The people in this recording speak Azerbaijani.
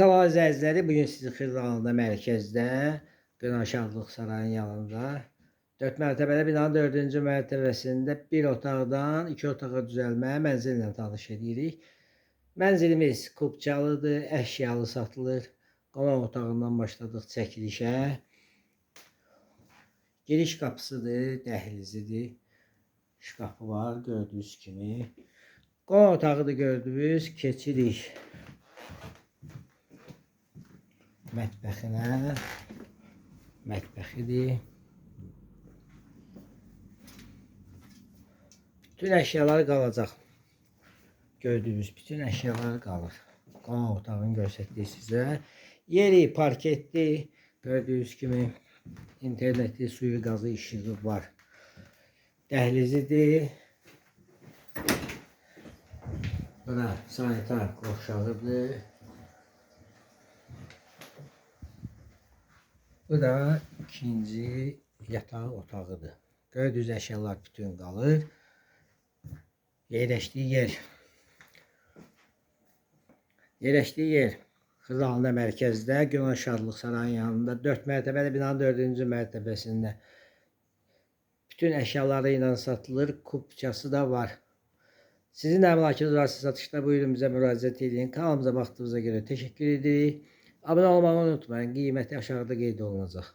Salam əzizləri, bugün sizi Xırdalanında mərkəzdə, Qınaşadlıq sarayının yanında 4 mərtəbəli binanın 4-cü mərtəbəsində bir otaqdan 2 otağa düzəlmə mənzillə tanış edirik. Mənzilimiz Kubcalıdır, əşyalı satılır. Qonaq otağından başladıq çəkilişə. Giriş qapısıdır, dəhlizidir. Şkafı var, gördüyünüz kimi. Qonaq otağıdır gördünüz, keçirik mətbəxinə. Mətbəxidir. Bütün əşyalar qalacaq. Gördüyünüz bütün əşyalar qalır. Qonaq otağını göstərdik sizə. Yeri parketdir. Gördüyünüz kimi interneti, suyu, qazı, işığı var. Dəhlizidir. Bura sanitar qovşağıdır. Bu da ikinci yataq otağıdır. Gördüyünüz əşyalar bütün qalır. Yerləşdiyi yer Xırdalanında mərkəzdə, Qınaşadlıq sarayının yanında 4 mərtəbəli binanın 4-cü mərtəbəsində. Bütün əşyaları ilə satılır. Kubçası da var. Sizin əmlakınız varsa satışda buyurun bizə müraciət edin. Kanalımıza baxdığınıza görə təşəkkür edirik. Abunə olmağı unutmayın. Qiyməti aşağıda qeyd olunacaq.